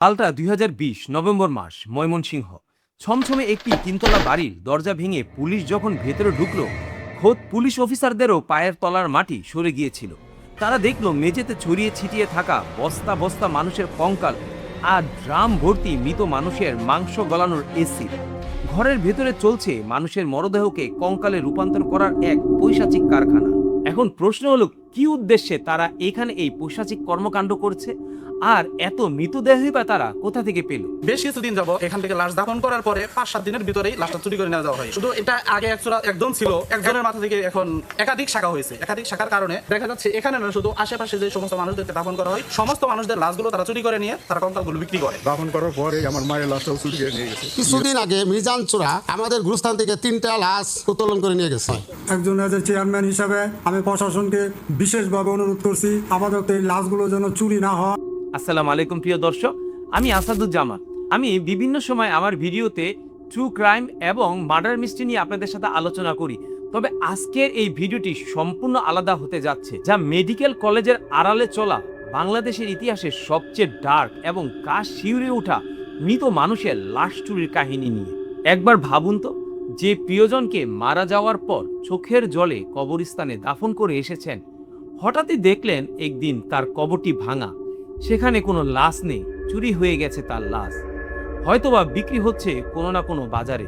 সালটা ২০২০ নভেম্বর মাস, ময়মনসিংহ। ছমছমে একটি তিনতলা বাড়ির দরজা ভেঙে পুলিশ যখন ভেতরে ঢুকলো, খোদ পুলিশ অফিসারদেরও পায়ের তলার মাটি সরে গিয়েছিল। তারা দেখলো মেঝেতে ছড়িয়ে ছিটিয়ে থাকা বস্তা বস্তা মানুষের কঙ্কাল আর ড্রাম ভর্তি মৃত মানুষের মাংস গলানোর এসিড। ঘরের ভেতরে চলছে মানুষের মরদেহকে কঙ্কালে রূপান্তর করার এক পৈশাচিক কারখানা। এখন প্রশ্ন হলো, কি উদ্দেশ্যে তারা এখানে এই পৈশাচিক কর্মকাণ্ড করছে, আর এত মৃতদেহই বা তারা কোথা থেকে পেল? বেশ কিছুদিন যাব এখান থেকে লাশ দাফন করার পরে ৫-৭ দিনের ভিতরেই লাশটা চুরি করে নিয়ে যাওয়া হয়। শুধু এটা আগে একজন ছিল, একজনের মাথা থেকে এখন একাধিক শাখা হয়েছে। একাধিক শাখার কারণে দেখা যাচ্ছে এখানে না, শুধু আশেপাশে যে সমস্ত মানুষদেরকে দাফন করা হয়, সমস্ত মানুষদের লাশগুলো তারা চুরি করে নিয়ে তারা কঙ্কালগুলো বিক্রি করে। দাফন করার পরে আমার মায়ের লাশটাও চুরি করে নিয়ে গেছে। কিছুদিন আগে মিজান চোরা আমাদের গুরুস্থান থেকে 3টা লাশ উত্তোলন করে নিয়ে গেছে। একজন চেয়ারম্যান হিসাবে আমি প্রশাসনকে বিশেষভাবে অনুরোধ করছি, আপাতত এই লাশগুলো যেন চুরি না হয়। আসসালামু আলাইকুম প্রিয় দর্শক, আমি আসাদুজ্জামান। আমি বিভিন্ন সময় আমার ভিডিওতে ট্রু ক্রাইম এবং মার্ডার মিস্ট্রি নিয়ে আপনাদের সাথে আলোচনা করি। তবে আজকের এই ভিডিওটি সম্পূর্ণ আলাদা হতে যাচ্ছে, যা মেডিকেল কলেজের আড়ালে চলা বাংলাদেশের ইতিহাসে সবচেয়ে ডার্ক এবং গা শিউরে ওঠা মৃত মানুষের লাশ চুরির কাহিনী নিয়ে। একবার ভাবুন তো, যে প্রিয়জনকে মারা যাওয়ার পর চোখের জলে কবরস্থানে দাফন করে এসেছেন, হঠাৎই দেখলেন একদিন তার কবরটি ভাঙা, সেখানে কোনো লাশ নেই, চুরি হয়ে গেছে তার লাশ, হয়তোবা বিক্রি হচ্ছে কোনো না কোনো বাজারে।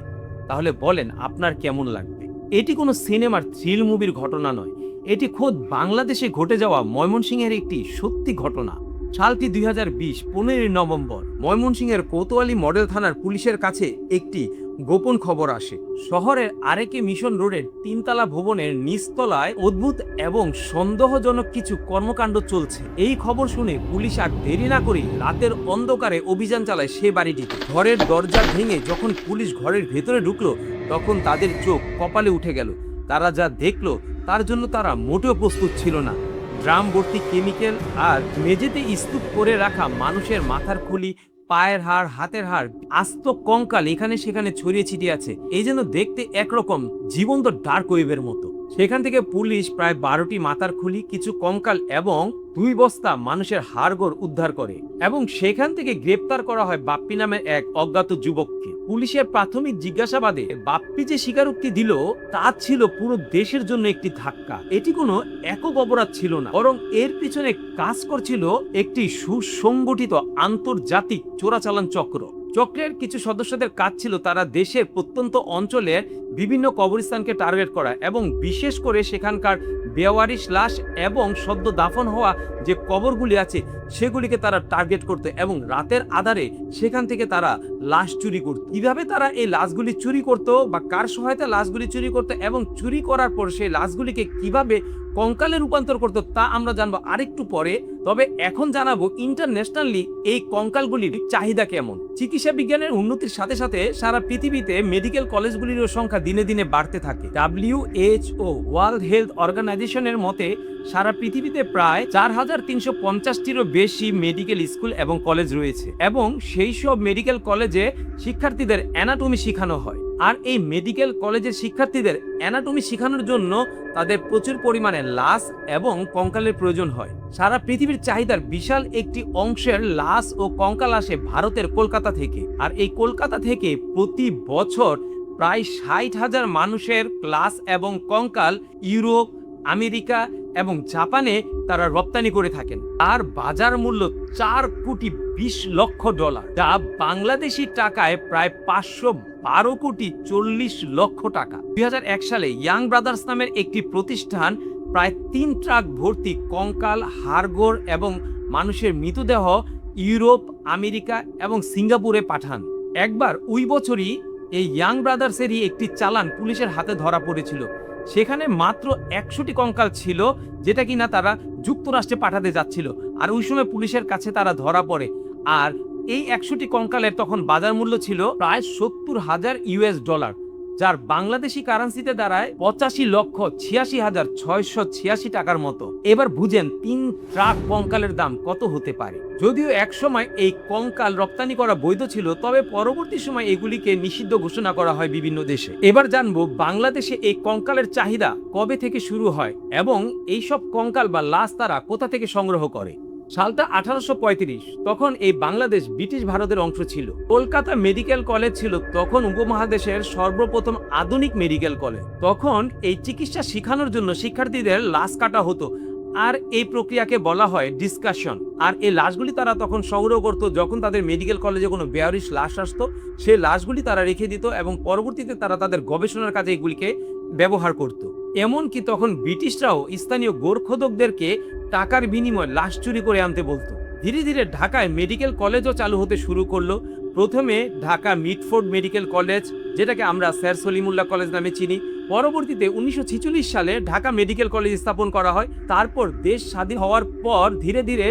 তাহলে বলেন আপনার কেমন লাগবে? এটি কোনো সিনেমার থ্রিল মুভির ঘটনা নয়, এটি খোদ বাংলাদেশে ঘটে যাওয়া ময়মনসিংহের একটি সত্যি ঘটনা। সালটি ২০২০, ১৫ই নভেম্বর। ময়মনসিংহের কোতোয়ালি মডেল থানার পুলিশের কাছে একটি গোপন খবর আসে। শহরের আরেকে মিশন রোডের 3তলা ভবনের নিচতলায় অদ্ভুত এবং সন্দেহজনক কিছু কর্মকাণ্ড চলছে। এই খবর শুনে পুলিশ আর দেরি না করে রাতের অন্ধকারে অভিযান চালায় সে বাড়িটিতে। ঘরের দরজা ভেঙে যখন পুলিশ ঘরের ভেতরে ঢুকলো, তখন তাদের চোখ কপালে উঠে গেল। তারা যা দেখলো তার জন্য তারা মোটেও প্রস্তুত ছিল না। ড্রাম ভর্তি কেমিক্যাল আর মেঝেতে স্তূপ করে রাখা মানুষের মাথার খুলি, পায়ের হাড়, হাতের হাড়, আস্ত কঙ্কাল এখানে সেখানে ছড়িয়ে ছিটিয়ে আছে। এই যেন দেখতে একরকম জীবন্ত ডার্ক ওয়েবের মতো। সেখান থেকে পুলিশ প্রায় 12টি মাথার খুলি, কিছু কঙ্কাল এবং 2 বস্তা মানুষের হাড়গোড় উদ্ধার করে এবং সেখান থেকে গ্রেপ্তার করা হয় বাপ্পি নামের এক অজ্ঞাত যুবককে। পুলিশের প্রাথমিক জিজ্ঞাসাবাদে বাপ্পি যে স্বীকারোক্তি দিল, তা ছিল পুরো দেশের জন্য একটি ধাক্কা। এটি কোনো একক অপরাধ ছিল না, বরং এর পিছনে কাজ করছিল একটি সুসংগঠিত আন্তর্জাতিক চোরাচালান চক্র। চক্রের কিছু সদস্যদের কাজ ছিল তারা দেশের প্রত্যন্ত অঞ্চলের বিভিন্ন কবরস্থানকে টার্গেট করা এবং বিশেষ করে সেখানকার বেওয়ারিশ লাশ এবং সদ্য দাফন হওয়া যে কবরগুলি আছে সেগুলিকে তারা টার্গেট করতে এবং রাতের আধারে সেখান থেকে তারা লাশ চুরি করত। কিভাবে তারা এই লাশগুলি চুরি করত বা কার সহায়তা লাশগুলি চুরি করত এবং চুরি করার পর সেই লাশগুলিকে কিভাবে কঙ্কালে রূপান্তর করতো তা আমরা জানবো আরেকটু পরে। তবে এখন জানাবো ইন্টারন্যাশনালি এই কঙ্কালগুলির চাহিদা কেমন। চিকিৎসা বিজ্ঞানের উন্নতির সাথে সাথে সারা পৃথিবীতে মেডিকেল কলেজগুলির সংখ্যা দিনে দিনে বাড়তে থাকে। WHO ওয়ার্ল্ড হেলথ অর্গানাইজেশনের মতে সারা পৃথিবীতে প্রায় ৪,৩৫০টিরও বেশি মেডিকেল স্কুল এবং কলেজ রয়েছে এবং সেই সব মেডিকেল কলেজে শিক্ষার্থীদের অ্যানাটমি শেখানো হয়। আর এই মেডিকেল কলেজের শিক্ষার্থীদের অ্যানাটমি শেখানোর জন্য তাদের প্রচুর পরিমাণে লাশ এবং কঙ্কালের প্রয়োজন হয়। সারা পৃথিবীর চাহিদার বিশাল একটি অংশের লাশ ও কঙ্কাল আসে ভারতের কলকাতা থেকে। আর এই কলকাতা থেকে প্রতি বছর প্রায় ৬০,০০০ মানুষের লাশ এবং কঙ্কাল ইউরোপ, আমেরিকা এবং জাপানে তারা রপ্তানি করে থাকেন। আর বাজার মূল্য $4,20,00,000, যা বাংলাদেশি টাকায় প্রায় 512,40,00,000 টাকা। ২০০১ সালে ইয়াং ব্রাদার্স নামের একটি প্রতিষ্ঠান প্রায় 3 ট্রাক ভর্তি কঙ্কাল, হাড়গোড় এবং মানুষের মৃতদেহ ইউরোপ, আমেরিকা এবং সিঙ্গাপুরে পাঠান। একবার ওই বছরই এই ইয়াং ব্রাদার্সেরই একটি চালান পুলিশের হাতে ধরা পড়েছিল। সেখানে মাত্র 100টি কঙ্কাল ছিল, যেটা কিনা তারা যুক্তরাষ্ট্রে পাঠাতে যাচ্ছিল। আর ওই সময় পুলিশের কাছে তারা ধরা পড়ে। আর এই 100টি কঙ্কালের তখন বাজার মূল্য ছিল প্রায় $70,000, যার বাংলাদেশি কারেন্সিতে দাঁড়ায় 85,86,686 টাকার মতো। এবার বুঝেন 3 ট্রাক কঙ্কালের দাম কত হতে পারে। যদিও একসময় এই কঙ্কাল রপ্তানি করা বৈধ ছিল, তবে পরবর্তী সময় এগুলিকে নিষিদ্ধ ঘোষণা করা হয় বিভিন্ন দেশে। এবার জানবো বাংলাদেশে এই কঙ্কালের চাহিদা কবে থেকে শুরু হয় এবং এই সব কঙ্কাল বা লাশ তারা কোথা থেকে সংগ্রহ করে। সালটা 1835। তখন এই বাংলাদেশ ব্রিটিশ ভারতের অংশ ছিল। কলকাতা মেডিকেল কলেজ ছিল তখন উপমহাদেশের সর্বপ্রথম আধুনিক মেডিকেল কলেজ। তখন এই চিকিৎসা শেখানোর জন্য শিক্ষার্থীদের লাশ কাটা হতো, আর এই প্রক্রিয়াকে বলা হয় ডিসকাশন। আর এই লাশগুলি তারা তখন সংগ্রহ করতো যখন তাদের মেডিকেল কলেজে কোনো বেয়ারিশ লাশ আসতো, সেই লাশগুলি তারা রেখে দিত এবং পরবর্তীতে তারা তাদের গবেষণার কাজে এগুলিকে ব্যবহার করত। এমনকি তখন ব্রিটিশরাও স্থানীয় গোরখোদকদেরকে টাকার বিনিময়ে লাশ চুরি করে আনতে বলতো। ধীরে ধীরে ঢাকায় মেডিকেল কলেজও চালু হতে শুরু করলো। প্রথমে ঢাকা মিটফোর্ড মেডিকেল কলেজ, যেটাকে আমরা স্যার সলিমুল্লাহ কলেজ নামে চিনি। পরবর্তীতে 1946 সালে ঢাকা মেডিকেল কলেজ স্থাপন করা হয়। তারপর দেশ স্বাধীন হওয়ার পর ধীরে ধীরে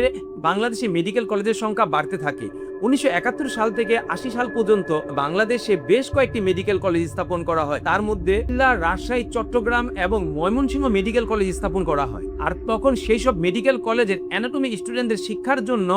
বাংলাদেশে মেডিকেল কলেজের সংখ্যা বাড়তে থাকে। 1971 সাল থেকে 80 সাল পর্যন্ত বাংলাদেশে বেশ কয়েকটি মেডিকেল কলেজ স্থাপন করা হয়। তার মধ্যে রাজশাহী, চট্টগ্রাম এবং ময়মনসিংহ মেডিকেল কলেজ স্থাপন করা হয়। আর তখন সেই সব মেডিকেল কলেজের অ্যানাটমি স্টুডেন্টদের শিক্ষার জন্য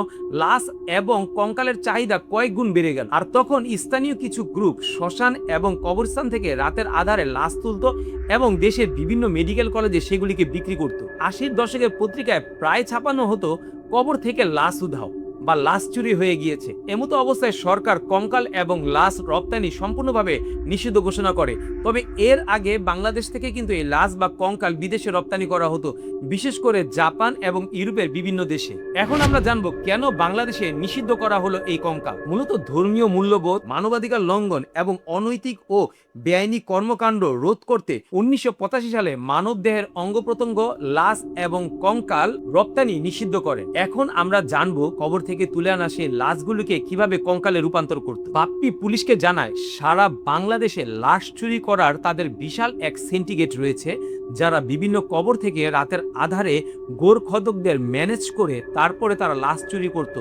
লাশ এবং কঙ্কালের চাহিদা কয়েক গুণ বেড়ে গেল। আর তখন স্থানীয় কিছু গ্রুপ শ্মশান এবং কবরস্থান থেকে রাতের আধারে লাশ তুলতো এবং দেশের বিভিন্ন মেডিকেল কলেজে সেগুলিকে বিক্রি করত। 80-র দশকের পত্রিকায় প্রায় ছাপানো হতো কবর থেকে লাশ উধাও বা লাশ চুরি হয়ে গিয়েছে। এমতো অবস্থায় সরকার কঙ্কাল এবং লাশ রপ্তানি সম্পূর্ণভাবে নিষিদ্ধ ঘোষণা করে। তবে এর আগে বাংলাদেশ থেকে কিন্তু এই লাশ বা কঙ্কাল বিদেশে রপ্তানি করা হতো, বিশেষ করে জাপান এবং ইউরোপের বিভিন্ন দেশে। এখন আমরা জানবো কেন বাংলাদেশে নিষিদ্ধ করা হলো এই কঙ্কাল। মূলত ধর্মীয় মূল্যবোধ, মানবাধিকার লঙ্ঘন এবং অনৈতিক ও বেআইনি কর্মকাণ্ড রোধ করতে 1985 সালে মানবদেহের অঙ্গ প্রত্যঙ্গ, লাশ এবং কঙ্কাল রপ্তানি নিষিদ্ধ করে। এখন আমরা জানবো কবর থেকে তুলে আনা সেই লাশগুলোকে কিভাবে কঙ্কালে রূপান্তর করতে। বাপ্পি পুলিশকে জানায় সারা বাংলাদেশে লাশ চুরি করার তাদের বিশাল এক সিন্ডিকেট রয়েছে, যারা বিভিন্ন কবর থেকে রাতের আধারে গোরখদকদের ম্যানেজ করে তারপরে তারা লাশ চুরি করত।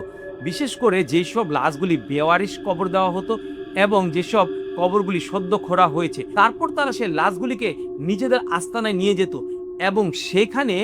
বিশেষ করে যেসব লাশগুলি বেওয়ারিশ কবর দেওয়া হতো এবং যেসব কবরগুলি সদ্য খোঁড়া হয়েছে, তারপর তারা সেই লাশগুলিকে নিজেদের আস্তানায় নিয়ে যেত এবং সেখানে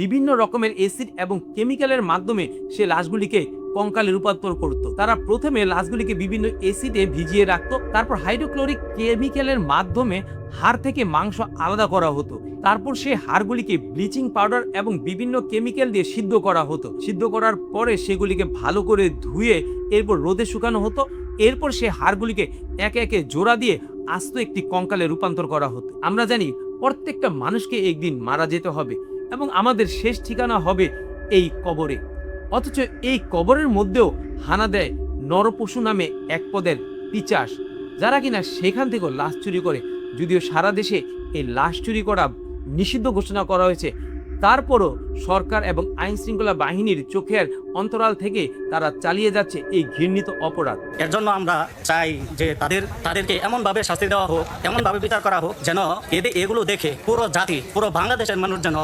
বিভিন্ন রকমের অ্যাসিড এবং কেমিক্যালের মাধ্যমে সে লাশগুলিকে কঙ্কালে রূপান্তর করত। তারা প্রথমে লাশগুলিকে বিভিন্ন অ্যাসিডে ভিজিয়ে রাখতো, তারপর হাইড্রোক্লোরিক কেমিক্যালের মাধ্যমে হাড় থেকে মাংস আলাদা করা হতো। তারপর সেই হাড়গুলিকে ব্লিচিং পাউডার এবং বিভিন্ন কেমিক্যাল দিয়ে সিদ্ধ করা হতো। সিদ্ধ করার পরে সেগুলিকে ভালো করে ধুয়ে এরপর রোদে শুকানো হতো। এরপর সে হাড়গুলিকে একে একে জোড়া দিয়ে আস্ত একটি কঙ্কালে রূপান্তর করা হতো। আমরা জানি প্রত্যেকটা মানুষকে একদিন মারা যেতে হবে এবং আমাদের শেষ ঠিকানা হবে এই কবরে। অথচ এই কবরের মধ্যেও হানা দেয় নরপশু নামে এক পদের পিচাস, যারা কিনা সেখান থেকেও লাশ চুরি করে। যদিও সারা দেশে এই লাশ চুরি করা নিষিদ্ধ ঘোষণা করা হয়েছে, তারপরও সরকার এবং আইন শৃঙ্খলা বাহিনীর চোখের অন্তরাল থেকে তারা চালিয়ে যাচ্ছে এই ঘৃণিত অপরাধ। এর জন্য আমরা চাই যে তাদেরকে এমনভাবে শাস্তি দেওয়া হোক, এমনভাবে বিচার করা হোক যেন এগুলো দেখে পুরো জাতি, পুরো বাংলাদেশের মানুষ যেন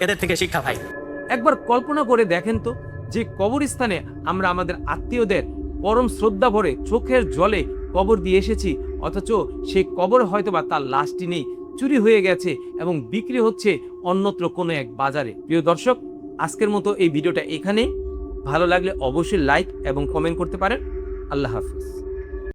এদের থেকে শিক্ষা পায়। একবার কল্পনা করে দেখেন তো, যে কবরস্থানে আমরা আমাদের আত্মীয়দের পরম শ্রদ্ধা ভরে চোখের জলে কবর দিয়ে এসেছি, অথচ সেই কবর হয়তোবা তার লাশটি নেই, চুরি হয়ে গেছে এবং বিক্রি হচ্ছে অন্যত্র কোনো এক বাজারে। প্রিয় দর্শক, আজকের মতো এই ভিডিওটা এখানে। ভালো লাগলে অবশ্যই লাইক এবং কমেন্ট করতে পারেন। আল্লাহ হাফিজ।